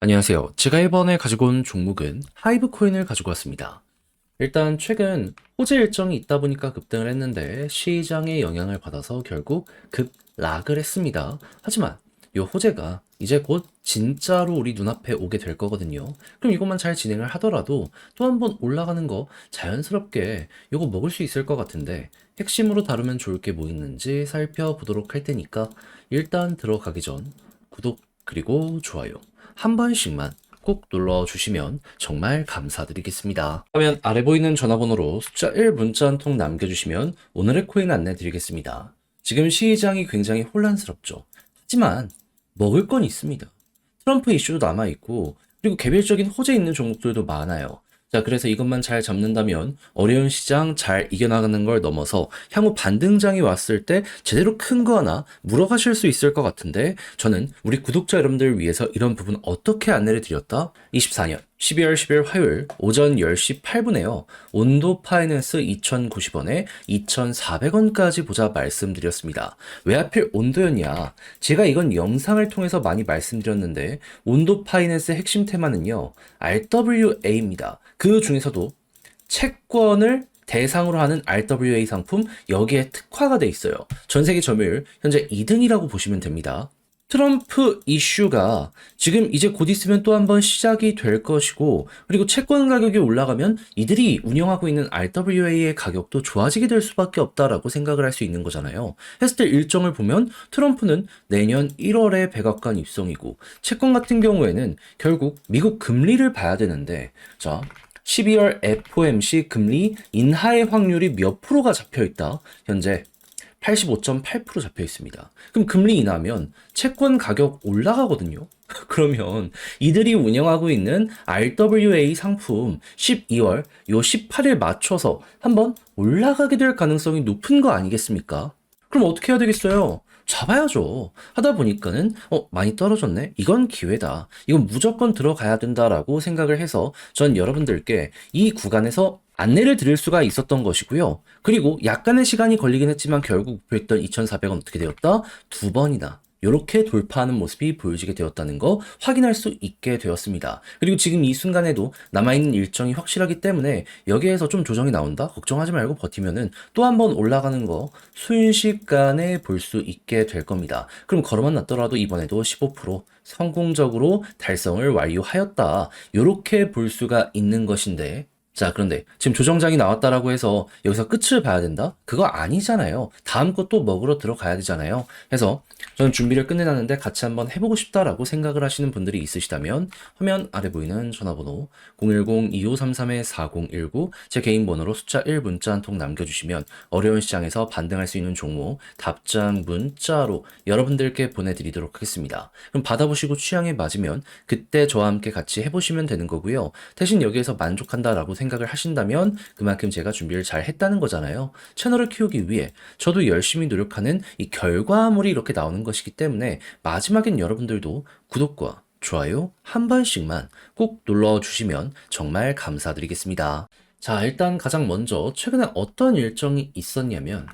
안녕하세요. 제가 이번에 가지고 온 종목은 하이브 코인을 가지고 왔습니다. 일단 최근 호재 일정이 있다 보니까 급등을 했는데 시장의 영향을 받아서 결국 급락을 했습니다. 하지만 이 호재가 이제 곧 진짜로 우리 눈앞에 오게 될 거거든요. 그럼 이것만 잘 진행을 하더라도 또 한 번 올라가는 거 자연스럽게 이거 먹을 수 있을 것 같은데 핵심으로 다루면 좋을 게 뭐 있는지 살펴보도록 할 테니까 일단 들어가기 전 구독 그리고 좋아요 한 번씩만 꼭 눌러주시면 정말 감사드리겠습니다. 화면 아래 보이는 전화번호로 숫자 1 문자 한 통 남겨주시면 오늘의 코인 안내 드리겠습니다. 지금 시장이 굉장히 혼란스럽죠. 하지만 먹을 건 있습니다. 트럼프 이슈도 남아있고 그리고 개별적인 호재 있는 종목들도 많아요. 자, 그래서 이것만 잘 잡는다면 어려운 시장 잘 이겨나가는 걸 넘어서 향후 반등장이 왔을 때 제대로 큰 거 하나 물어가실 수 있을 것 같은데 저는 우리 구독자 여러분들을 위해서 이런 부분 어떻게 안내를 드렸다? 24년 12월 10일 화요일 오전 10시 8분에요. 온도 파이낸스 2,090원에 2,400원까지 보자 말씀드렸습니다. 왜 하필 온도였냐? 제가 이건 영상을 통해서 많이 말씀드렸는데 온도 파이낸스의 핵심 테마는요. RWA입니다. 그 중에서도 채권을 대상으로 하는 RWA 상품 여기에 특화가 돼 있어요. 전 세계 점유율 현재 2등이라고 보시면 됩니다. 트럼프 이슈가 지금 이제 곧 있으면 또 한 번 시작이 될 것이고 그리고 채권 가격이 올라가면 이들이 운영하고 있는 RWA의 가격도 좋아지게 될 수밖에 없다라고 생각을 할 수 있는 거잖아요. 했을 때 일정을 보면 트럼프는 내년 1월에 백악관 입성이고 채권 같은 경우에는 결국 미국 금리를 봐야 되는데 자 12월 FOMC 금리 인하의 확률이 몇 프로가 잡혀 있다. 현재 85.8% 잡혀 있습니다. 그럼 금리 인하면 채권 가격 올라가거든요. 그러면 이들이 운영하고 있는 RWA 상품 12월 요 18일 맞춰서 한번 올라가게 될 가능성이 높은 거 아니겠습니까? 그럼 어떻게 해야 되겠어요? 잡아야죠. 하다 보니까는 많이 떨어졌네. 이건 기회다. 이건 무조건 들어가야 된다라고 생각을 해서 전 여러분들께 이 구간에서 안내를 드릴 수가 있었던 것이고요. 그리고 약간의 시간이 걸리긴 했지만 결국 목표했던 2,400원 어떻게 되었다? 두 번이나 이렇게 돌파하는 모습이 보여지게 되었다는 거 확인할 수 있게 되었습니다. 그리고 지금 이 순간에도 남아있는 일정이 확실하기 때문에 여기에서 좀 조정이 나온다? 걱정하지 말고 버티면은 또 한 번 올라가는 거 순식간에 볼 수 있게 될 겁니다. 그럼 걸어만 놨더라도 이번에도 15% 성공적으로 달성을 완료하였다. 이렇게 볼 수가 있는 것인데 자, 그런데 지금 조정장이 나왔다라고 해서 여기서 끝을 봐야 된다? 그거 아니잖아요. 다음 것도 먹으러 들어가야 되잖아요. 그래서 저는 준비를 끝내놨는데 같이 한번 해보고 싶다라고 생각을 하시는 분들이 있으시다면 화면 아래 보이는 전화번호 010-2533-4019 제 개인 번호로 숫자 1 문자 한 통 남겨주시면 어려운 시장에서 반등할 수 있는 종목 답장 문자로 여러분들께 보내드리도록 하겠습니다. 그럼 받아보시고 취향에 맞으면 그때 저와 함께 같이 해보시면 되는 거고요. 대신 여기에서 만족한다라고 생각을 하신다면 그만큼 제가 준비를 잘 했다는 거잖아요. 채널을 키우기 위해 저도 열심히 노력하는 이 결과물이 이렇게 나오는 것이기 때문에 마지막엔 여러분들도 구독과 좋아요 한 번씩만 꼭 눌러주시면 정말 감사드리겠습니다. 자, 일단 가장 먼저 최근에 어떤 일정이 있었냐면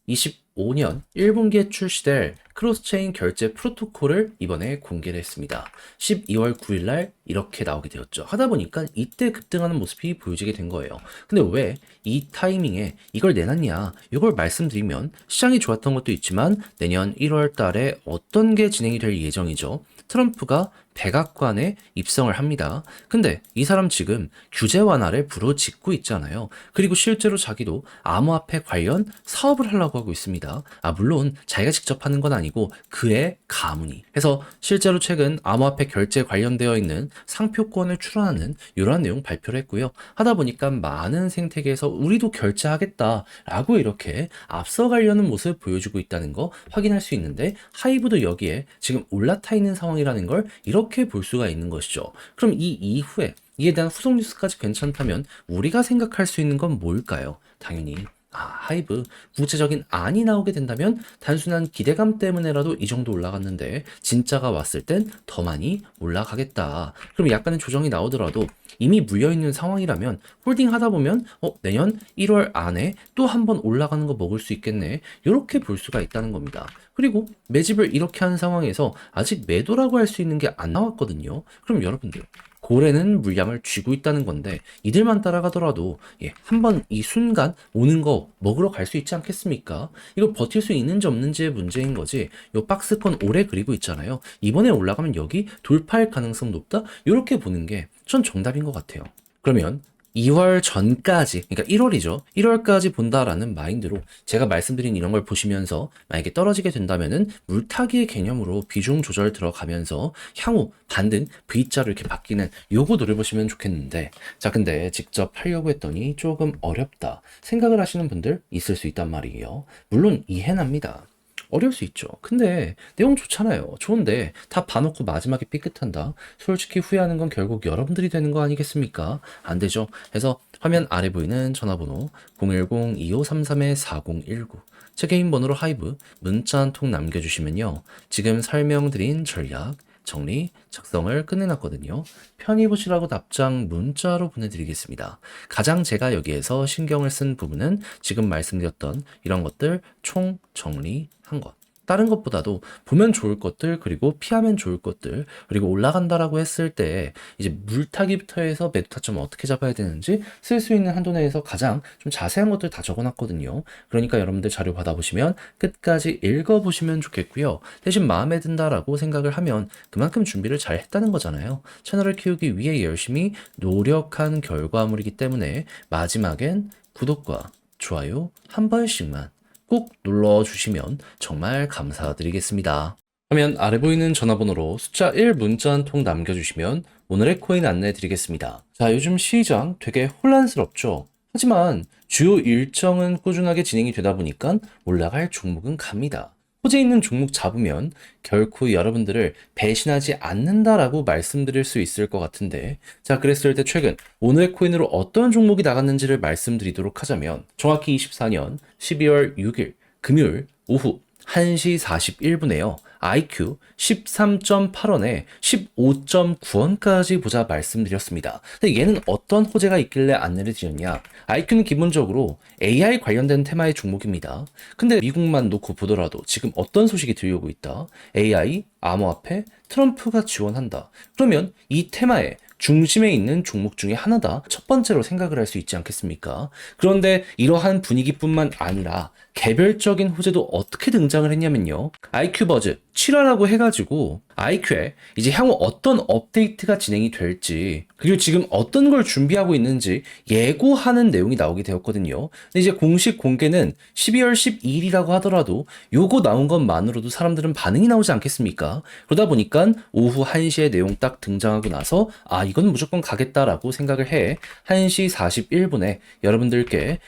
25년 1분기에 출시될 크로스체인 결제 프로토콜을 이번에 공개를 했습니다. 12월 9일 날 이렇게 나오게 되었죠. 하다 보니까 이때 급등하는 모습이 보여지게 된 거예요. 근데 왜 이 타이밍에 이걸 내놨냐? 이걸 말씀드리면 시장이 좋았던 것도 있지만 내년 1월 달에 어떤 게 진행이 될 예정이죠. 트럼프가 백악관에 입성을 합니다. 근데 이 사람 지금 규제 완화를 부르짖고 있잖아요. 그리고 실제로 자기도 암호화폐 관련 사업을 하려고 하고 있습니다. 물론 자기가 직접 하는 건 아니고 그의 가문이. 해서 실제로 최근 암호화폐 결제 관련되어 있는 상표권을 출원하는 이러한 내용 발표를 했고요. 하다 보니까 많은 생태계에서 우리도 결제하겠다라고 이렇게 앞서가려는 모습을 보여주고 있다는 거 확인할 수 있는데 하이브도 여기에 지금 올라타 있는 상황이라는 걸 이렇게 볼 수가 있는 것이죠. 그럼 이 이후에 이에 대한 후속 뉴스까지 괜찮다면 우리가 생각할 수 있는 건 뭘까요? 당연히 하이브 구체적인 안이 나오게 된다면 단순한 기대감 때문에라도 이 정도 올라갔는데 진짜가 왔을 땐 더 많이 올라가겠다. 그럼 약간의 조정이 나오더라도 이미 물려있는 상황이라면 홀딩 하다 보면 내년 1월 안에 또 한 번 올라가는 거 먹을 수 있겠네. 이렇게 볼 수가 있다는 겁니다. 그리고 매집을 이렇게 한 상황에서 아직 매도라고 할 수 있는 게 안 나왔거든요. 그럼 여러분들 고래는 물량을 쥐고 있다는 건데 이들만 따라가더라도 한번 이 순간 오는 거 먹으러 갈 수 있지 않겠습니까? 이거 버틸 수 있는지 없는지의 문제인 거지. 요 박스권 오래 그리고 있잖아요. 이번에 올라가면 여기 돌파할 가능성 높다? 이렇게 보는 게 전 정답인 것 같아요. 그러면 2월 전까지, 그러니까 1월이죠. 1월까지 본다라는 마인드로 제가 말씀드린 이런 걸 보시면서 만약에 떨어지게 된다면은 물타기의 개념으로 비중 조절 들어가면서 향후 반등 V자로 이렇게 바뀌는 요거 노려보시면 좋겠는데, 자, 근데 직접 하려고 했더니 조금 어렵다 생각을 하시는 분들 있을 수 있단 말이에요. 물론 이해납니다. 어려울 수 있죠. 근데 내용 좋잖아요. 좋은데 다 봐놓고 마지막에 삐끗한다. 솔직히 후회하는 건 결국 여러분들이 되는 거 아니겠습니까? 안 되죠. 그래서 화면 아래 보이는 전화번호 010-2533-4019 제 개인 번호로 하이브 문자 한 통 남겨주시면요. 지금 설명드린 전략 정리, 작성을 끝내놨거든요. 편히 보시라고 답장 문자로 보내드리겠습니다. 가장 제가 여기에서 신경을 쓴 부분은 지금 말씀드렸던 이런 것들 총 정리한 것. 다른 것보다도 보면 좋을 것들, 그리고 피하면 좋을 것들, 그리고 올라간다라고 했을 때 이제 물타기부터 해서 매도 타점을 어떻게 잡아야 되는지 쓸 수 있는 한도 내에서 가장 좀 자세한 것들 다 적어놨거든요. 그러니까 여러분들 자료 받아보시면 끝까지 읽어보시면 좋겠고요. 대신 마음에 든다라고 생각을 하면 그만큼 준비를 잘 했다는 거잖아요. 채널을 키우기 위해 열심히 노력한 결과물이기 때문에 마지막엔 구독과 좋아요 한 번씩만 꼭 눌러주시면 정말 감사드리겠습니다. 화면 아래 보이는 전화번호로 숫자 1 문자 한 통 남겨주시면 오늘의 코인 안내 드리겠습니다. 자, 요즘 시장 되게 혼란스럽죠? 하지만 주요 일정은 꾸준하게 진행이 되다 보니까 올라갈 종목은 갑니다. 호재 있는 종목 잡으면 결코 여러분들을 배신하지 않는다라고 말씀드릴 수 있을 것 같은데, 자, 그랬을 때 최근 오늘의 코인으로 어떤 종목이 나갔는지를 말씀드리도록 하자면 정확히 24년 12월 6일 금요일 오후 1시 41분에요. IQ 13.8원에 15.9원까지 보자 말씀드렸습니다. 근데 얘는 어떤 호재가 있길래 안내를 드렸냐? IQ는 기본적으로 AI 관련된 테마의 종목입니다. 근데 미국만 놓고 보더라도 지금 어떤 소식이 들려오고 있다? AI, 암호화폐, 트럼프가 지원한다. 그러면 이 테마에 중심에 있는 종목 중에 하나다. 첫 번째로 생각을 할 수 있지 않겠습니까? 그런데 이러한 분위기뿐만 아니라 개별적인 호재도 어떻게 등장을 했냐면요. IQ버즈 7화라고 해가지고 IQ에 이제 향후 어떤 업데이트가 진행이 될지, 그리고 지금 어떤 걸 준비하고 있는지 예고하는 내용이 나오게 되었거든요. 근데 이제 공식 공개는 12월 12일이라고 하더라도 요거 나온 것만으로도 사람들은 반응이 나오지 않겠습니까? 그러다 보니까 오후 1시에 내용 딱 등장하고 나서 이건 무조건 가겠다라고 생각을 해 1시 41분에 여러분들께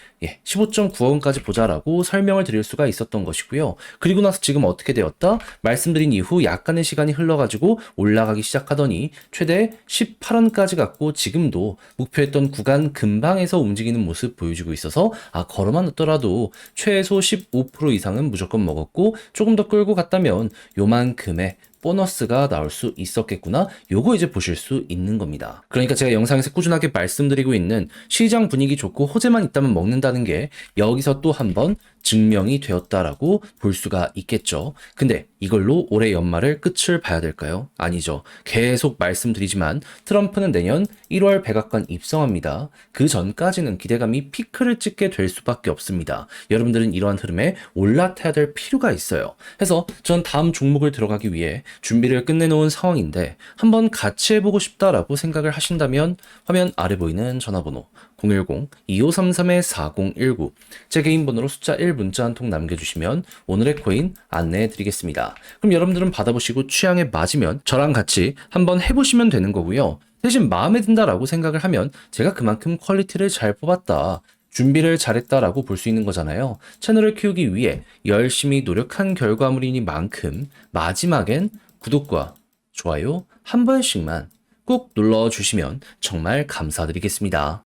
15.9원까지 보자라고 설명을 드릴 수가 있었던 것이고요. 그리고 나서 지금 어떻게 되었다? 말씀드린 이후 약간의 시간이 흘러가지고 올라가기 시작하더니 최대 18원까지 갔고 지금도 목표했던 구간 근방에서 움직이는 모습 보여주고 있어서 걸어만 넣더라도 최소 15% 이상은 무조건 먹었고 조금 더 끌고 갔다면 요만큼의 보너스가 나올 수 있었겠구나. 요거 이제 보실 수 있는 겁니다. 그러니까 제가 영상에서 꾸준하게 말씀드리고 있는 시장 분위기 좋고 호재만 있다면 먹는다는 게 여기서 또 한 번 증명이 되었다라고 볼 수가 있겠죠. 근데 이걸로 올해 연말을 끝을 봐야 될까요? 아니죠. 계속 말씀드리지만 트럼프는 내년 1월 백악관 입성합니다. 그 전까지는 기대감이 피크를 찍게 될 수밖에 없습니다. 여러분들은 이러한 흐름에 올라타야 될 필요가 있어요. 그래서 전 다음 종목을 들어가기 위해 준비를 끝내놓은 상황인데 한번 같이 해보고 싶다라고 생각을 하신다면 화면 아래 보이는 전화번호 010-2533-4019 제 개인 번호로 숫자 1 문자 한 통 남겨주시면 오늘의 코인 안내해 드리겠습니다. 그럼 여러분들은 받아보시고 취향에 맞으면 저랑 같이 한번 해보시면 되는 거고요. 대신 마음에 든다라고 생각을 하면 제가 그만큼 퀄리티를 잘 뽑았다, 준비를 잘했다라고 볼 수 있는 거잖아요. 채널을 키우기 위해 열심히 노력한 결과물이니만큼 마지막엔 구독과 좋아요 한 번씩만 꼭 눌러주시면 정말 감사드리겠습니다.